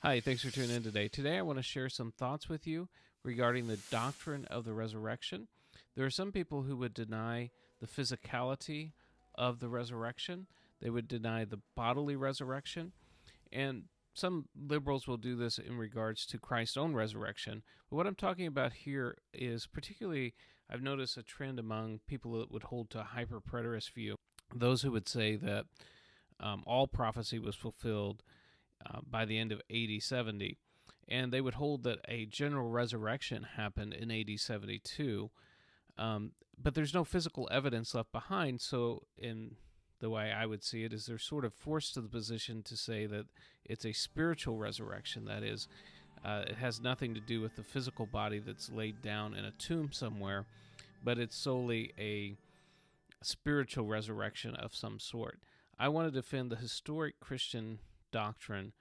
Hi, thanks for tuning in today. Today, I want to share some thoughts with you regarding the doctrine of the resurrection. There are some people who would deny the physicality of the resurrection, they would deny the bodily resurrection, and some liberals will do this in regards to Christ's own resurrection. But what I'm talking about here is particularly, I've noticed a trend among people that would hold to a hyper-preterist view, those who would say that all prophecy was fulfilled by the end of AD 70. And they would hold that a general resurrection happened in AD 72. But there's no physical evidence left behind. So, in the way I would see it, is they're sort of forced to the position to say that it's a spiritual resurrection. That is, it has nothing to do with the physical body that's laid down in a tomb somewhere, but it's solely a spiritual resurrection of some sort. I want to defend the historic Christian doctrine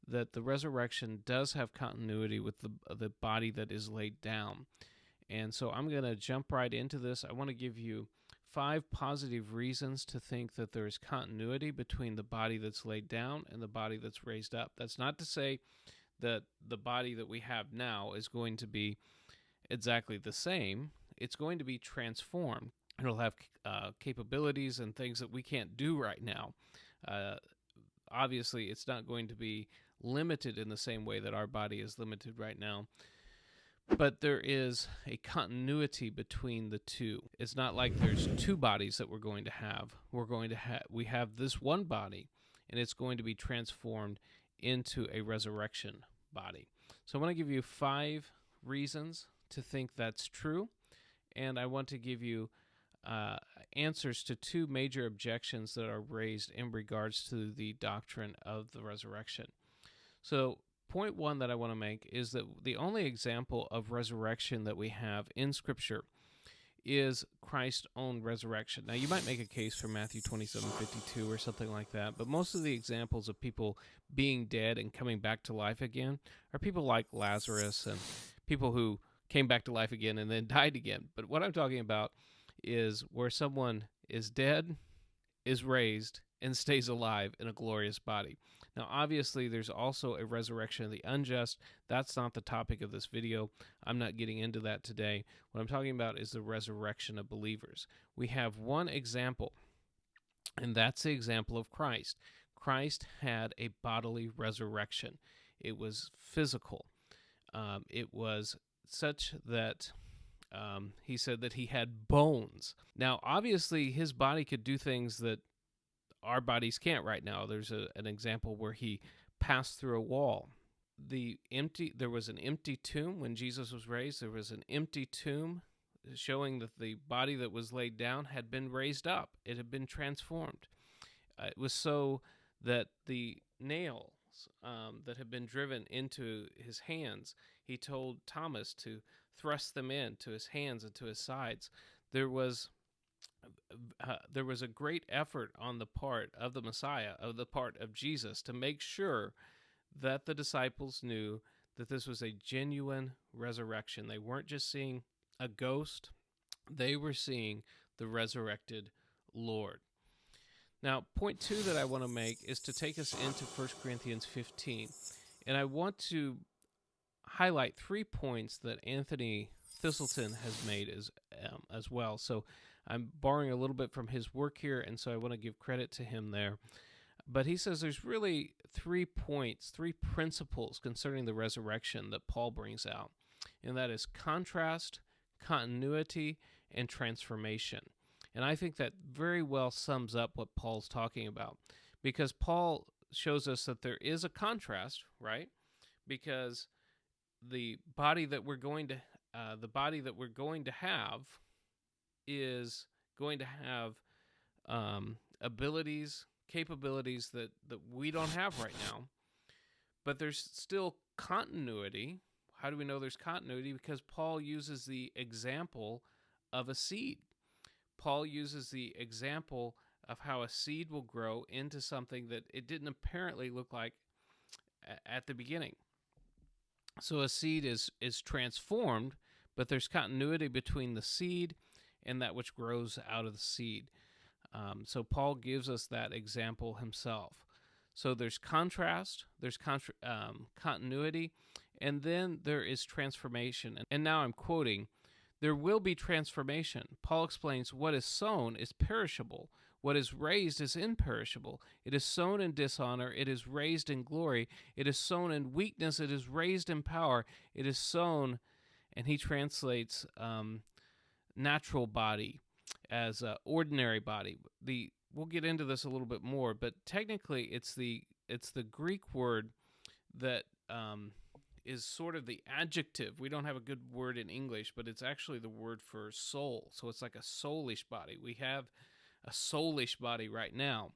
that the resurrection does have continuity with the body that is laid down. And so I'm going to jump right into this. I want to give you 5 positive reasons to think that there is continuity between the body that's laid down and the body that's raised up. That's not to say that the body that we have now is going to be exactly the same. It's going to be transformed. It'll have capabilities and things that we can't do right now. Obviously, it's not going to be limited in the same way that our body is limited right now. But there is a continuity between the two. It's not like there's 2 bodies that we're going to have. We have this one body, and it's going to be transformed into a resurrection body. So I want to give you 5 reasons to think that's true, and I want to give you answers to 2 major objections that are raised in regards to the doctrine of the resurrection. So, point 1 that I want to make is that the only example of resurrection that we have in Scripture is Christ's own resurrection. Now, you might make a case for Matthew 27:52 or something like that, but most of the examples of people being dead and coming back to life again are people like Lazarus and people who came back to life again and then died again. But what I'm talking about is where someone is dead, is raised, and stays alive in a glorious body. Now, obviously, there's also a resurrection of the unjust. That's not the topic of this video. I'm not getting into that today. What I'm talking about is the resurrection of believers. We have one example, and that's the example of Christ. Christ had a bodily resurrection. It was physical. It was such that he said that he had bones. Now, obviously, his body could do things that our bodies can't right now. There's an example where he passed through a wall. There was an empty tomb when Jesus was raised. There was an empty tomb showing that the body that was laid down had been raised up. It had been transformed. It was so that the nails that had been driven into his hands, he told Thomas to thrust them into his hands and to his sides. There was a great effort on the part of the Messiah, of the part of Jesus, to make sure that the disciples knew that this was a genuine resurrection. They weren't just seeing a ghost, they were seeing the resurrected Lord. Now, point 2 that I want to make is to take us into 1 Corinthians 15. And I want to highlight 3 points that Anthony Thistleton has made as well. So I'm borrowing a little bit from his work here, and so I want to give credit to him there. But he says there's really 3 points, 3 principles concerning the resurrection that Paul brings out, and that is contrast, continuity, and transformation. And I think that very well sums up what Paul's talking about, because Paul shows us that there is a contrast, right? Because the body that we're going to have is going to have abilities, capabilities that we don't have right now. But there's still continuity. How do we know there's continuity? Because Paul uses the example of a seed. Paul uses the example of how a seed will grow into something that it didn't apparently look like at the beginning. So a seed is transformed, but there's continuity between the seed and that which grows out of the seed. So Paul gives us that example himself. So there's contrast, there's continuity, and then there is transformation. And now I'm quoting, there will be transformation. Paul explains what is sown is perishable. What is raised is imperishable. It is sown in dishonor. It is raised in glory. It is sown in weakness. It is raised in power. It is sown, and he translates natural body as ordinary body. We'll get into this a little bit more, but technically it's the Greek word that is sort of the adjective. We don't have a good word in English, but it's actually the word for soul. So it's like a soulish body. We have a soulish body right now,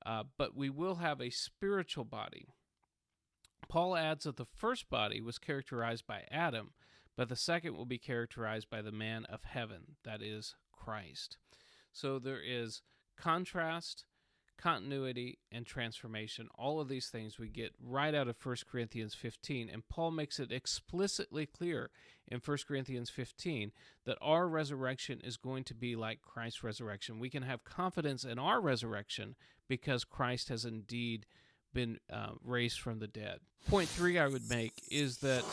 but we will have a spiritual body. Paul adds that the first body was characterized by Adam, but the second will be characterized by the man of heaven, that is Christ. So there is contrast, continuity, and transformation. All of these things we get right out of 1 Corinthians 15, and Paul makes it explicitly clear in 1 Corinthians 15 that our resurrection is going to be like Christ's resurrection. We can have confidence in our resurrection because Christ has indeed been raised from the dead. Point 3 I would make is that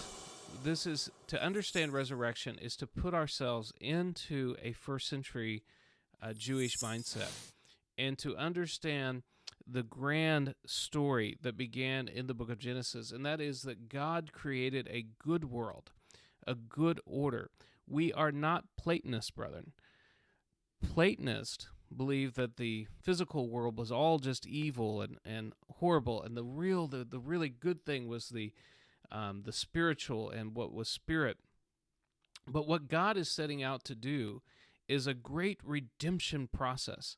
this is, to understand resurrection is to put ourselves into a first century Jewish mindset, and to understand the grand story that began in the book of Genesis, and that is that God created a good world, a good order. We are not Platonists, brethren. Platonists believe that the physical world was all just evil and horrible, and the really good thing was the spiritual and what was spirit. But what God is setting out to do is a great redemption process.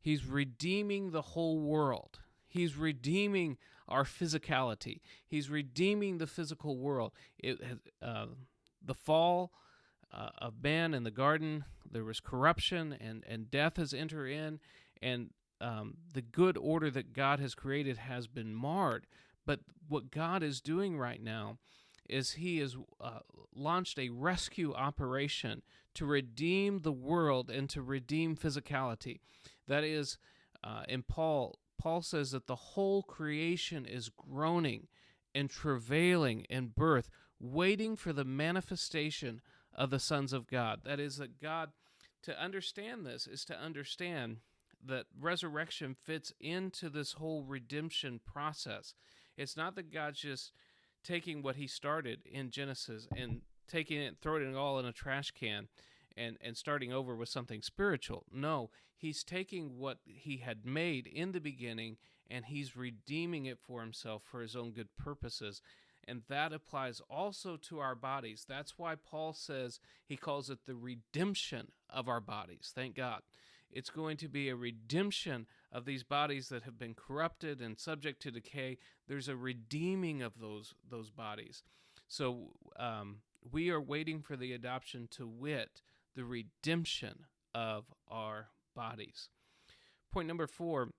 He's redeeming the whole world. He's redeeming our physicality. He's redeeming the physical world. The fall of man in the garden, there was corruption, and death has entered in, and the good order that God has created has been marred. But what God is doing right now is he has launched a rescue operation to redeem the world and to redeem physicality. That is, in Paul says that the whole creation is groaning and travailing in birth, waiting for the manifestation of the sons of God. That is, that God, to understand this, is to understand that resurrection fits into this whole redemption process. It's not that God's just taking what he started in Genesis and taking it, throwing it all in a trash can and starting over with something spiritual. No, he's taking what he had made in the beginning and he's redeeming it for himself for his own good purposes. And that applies also to our bodies. That's why Paul says, he calls it the redemption of our bodies. Thank God. It's going to be a redemption of these bodies that have been corrupted and subject to decay. There's a redeeming of those bodies. So we are waiting for the adoption, to wit, the redemption of our bodies. Point number 4,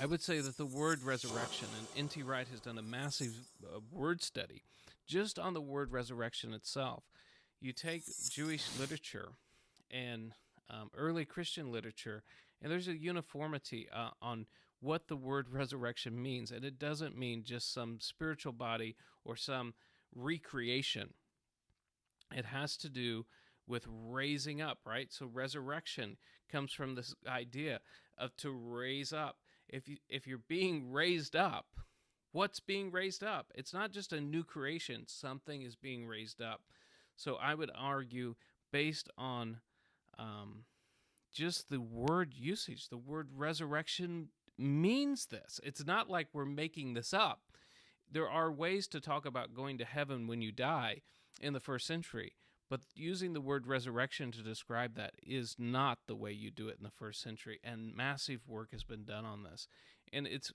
I would say that the word resurrection, and N.T. Wright has done a massive word study just on the word resurrection itself. You take Jewish literature and early Christian literature, and there's a uniformity on what the word resurrection means, and it doesn't mean just some spiritual body or some recreation. It has to do with raising up, right? So resurrection comes from this idea of to raise up. If you're being raised up, what's being raised up? It's not just a new creation. Something is being raised up. So I would argue, based on just the word usage, the word resurrection means this. It's not like we're making this up. There are ways to talk about going to heaven when you die in the first century, but using the word resurrection to describe that is not the way you do it in the first century, and massive work has been done on this. And it's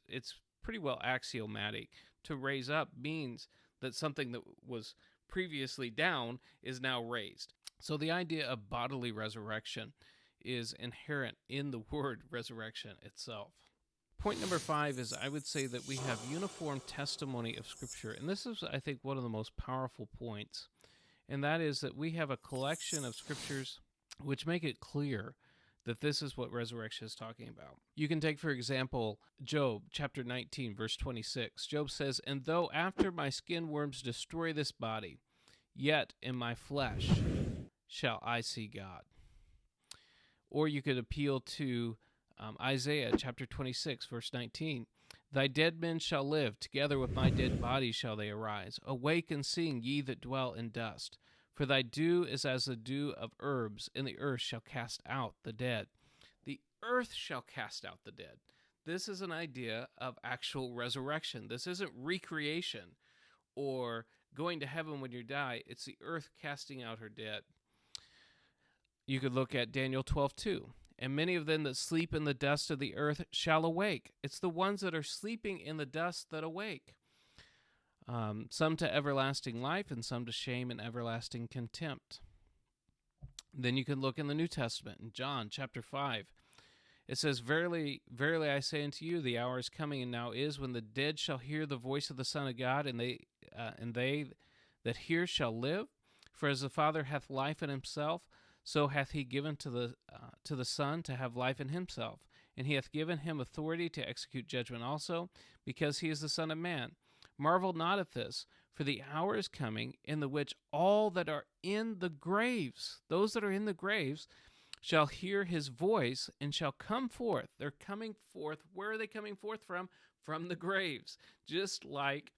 pretty well axiomatic. To raise up means that something that was previously down is now raised. So the idea of bodily resurrection is inherent in the word resurrection itself. Point number 5 is, I would say that we have uniform testimony of Scripture, and this is, I think, one of the most powerful points, and that is that we have a collection of Scriptures which make it clear that this is what resurrection is talking about. You can take, for example, Job chapter 19, verse 26. Job says, "And though after my skin worms destroy this body, yet in my flesh shall I see God." Or you could appeal to Isaiah chapter 26, verse 19. "Thy dead men shall live, together with my dead body shall they arise. Awake and sing, ye that dwell in dust. For thy dew is as the dew of herbs, and the earth shall cast out the dead." The earth shall cast out the dead. This is an idea of actual resurrection. This isn't recreation or going to heaven when you die. It's the earth casting out her dead. You could look at Daniel 12:2. "And many of them that sleep in the dust of the earth shall awake." It's the ones that are sleeping in the dust that awake. Some to everlasting life, and some to shame and everlasting contempt. Then you can look in the New Testament, in John chapter 5. It says, "Verily, verily, I say unto you, the hour is coming, and now is, when the dead shall hear the voice of the Son of God, and they that hear shall live. For as the Father hath life in himself, so hath he given to the Son to have life in himself. And he hath given him authority to execute judgment also, because he is the Son of Man. Marvel not at this, for the hour is coming, in the which all that are in the graves," those that are in the graves, "shall hear his voice, and shall come forth." They're coming forth. Where are they coming forth from? From the graves. Just like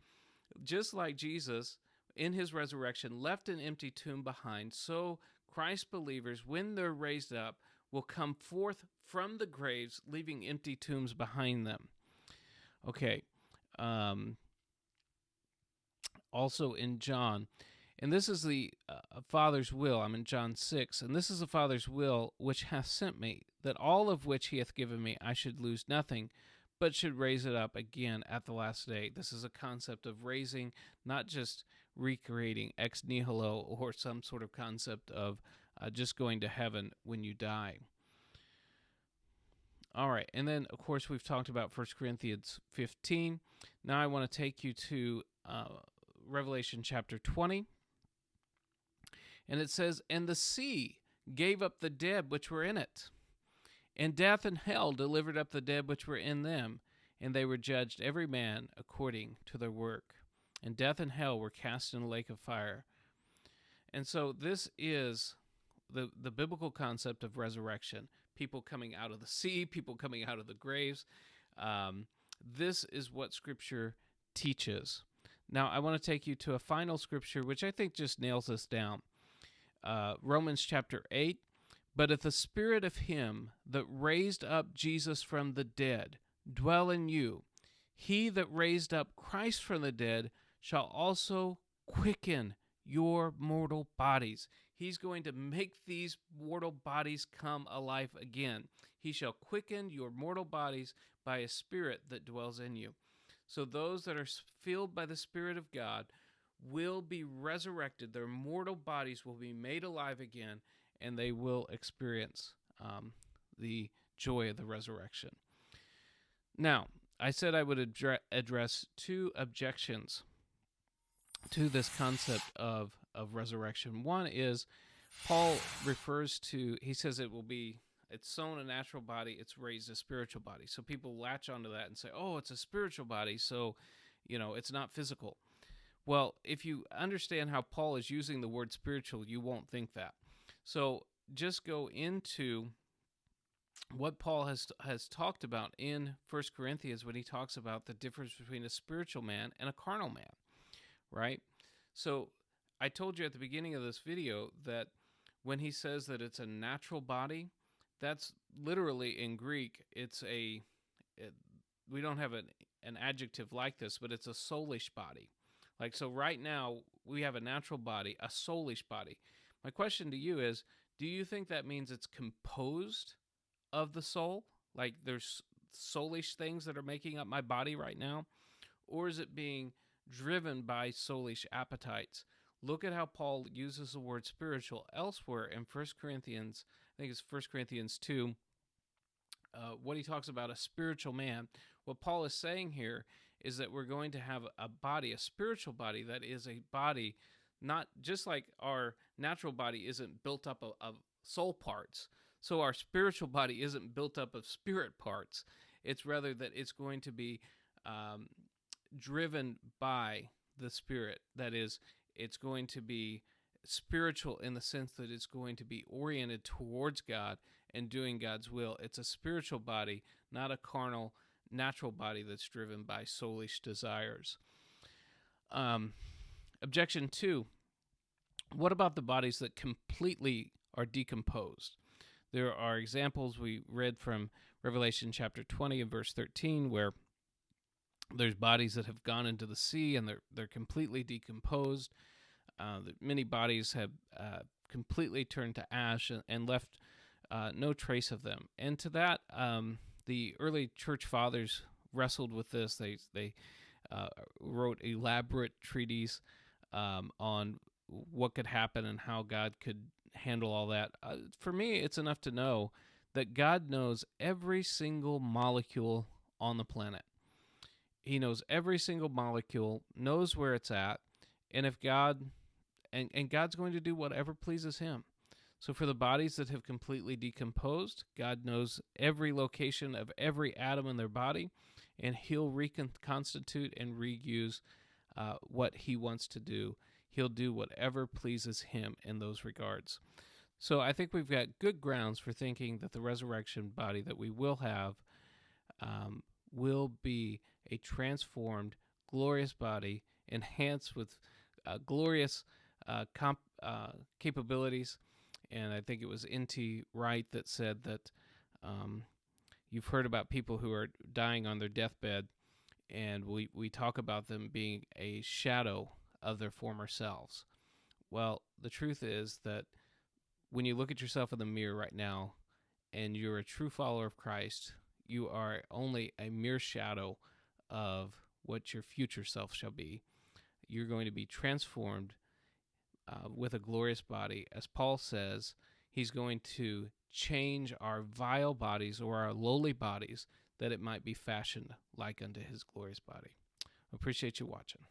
Jesus, in his resurrection, left an empty tomb behind, so Christ believers, when they're raised up, will come forth from the graves, leaving empty tombs behind them. Okay. Also in John, and this is the Father's will. I'm in John 6, "And this is the Father's will which hath sent me, that all of which he hath given me I should lose nothing, but should raise it up again at the last day." This is a concept of raising, not just recreating ex nihilo or some sort of concept of just going to heaven when you die. All right, and then, of course, we've talked about 1 Corinthians 15. Now I want to take you to Revelation chapter 20. And it says, "And the sea gave up the dead which were in it, and death and hell delivered up the dead which were in them, and they were judged every man according to their work. And death and hell were cast in a lake of fire." And so this is the biblical concept of resurrection. People coming out of the sea, people coming out of the graves. This is what Scripture teaches. Now, I want to take you to a final Scripture, which I think just nails this down. Romans chapter 8, "But if the Spirit of him that raised up Jesus from the dead dwell in you, he that raised up Christ from the dead shall also quicken your mortal bodies." He's going to make these mortal bodies come alive again. "He shall quicken your mortal bodies by a Spirit that dwells in you." So those that are filled by the Spirit of God will be resurrected. Their mortal bodies will be made alive again, and they will experience the joy of the resurrection. Now, I said I would address two objections to this concept of resurrection. One is Paul refers to, he says it's sown a natural body, it's raised a spiritual body. So people latch onto that and say, oh, it's a spiritual body, so, it's not physical. Well, if you understand how Paul is using the word spiritual, you won't think that. So just go into what Paul has talked about in 1 Corinthians when he talks about the difference between a spiritual man and a carnal man, right? So I told you at the beginning of this video that when he says that it's a natural body, that's literally in Greek, we don't have an adjective like this, but it's a soulish body. So right now, we have a natural body, a soulish body. My question to you is, do you think that means it's composed of the soul? Like there's soulish things that are making up my body right now? Or is it being driven by soulish appetites? Look at how Paul uses the word spiritual elsewhere in 1 Corinthians, I think it's 1 Corinthians 2, what he talks about a spiritual man. What Paul is saying here is that we're going to have a body, a spiritual body that is a body, not just like our natural body isn't built up of soul parts. So our spiritual body isn't built up of spirit parts. It's rather that it's going to be driven by the Spirit. That is, it's going to be spiritual in the sense that it's going to be oriented towards God and doing God's will. It's a spiritual body, not a carnal, natural body that's driven by soulish desires. Objection 2. What about the bodies that completely are decomposed? There are examples we read from Revelation chapter 20 and verse 13 where there's bodies that have gone into the sea and they're completely decomposed. Many bodies have completely turned to ash and left no trace of them. And to that, the early church fathers wrestled with this. They wrote elaborate treatises on what could happen and how God could handle all that. For me, it's enough to know that God knows every single molecule on the planet. He knows every single molecule, knows where it's at, and if God, and God's going to do whatever pleases him. So for the bodies that have completely decomposed, God knows every location of every atom in their body, and he'll reconstitute and reuse what he wants to do. He'll do whatever pleases him in those regards. So I think we've got good grounds for thinking that the resurrection body that we will have will be a transformed, glorious body, enhanced with glorious capabilities. And I think it was N.T. Wright that said that you've heard about people who are dying on their deathbed, and we talk about them being a shadow of their former selves. Well, the truth is that when you look at yourself in the mirror right now and you're a true follower of Christ, you are only a mere shadow of what your future self shall be. You're going to be transformed with a glorious body. As Paul says, he's going to change our vile bodies or our lowly bodies that it might be fashioned like unto his glorious body. I appreciate you watching.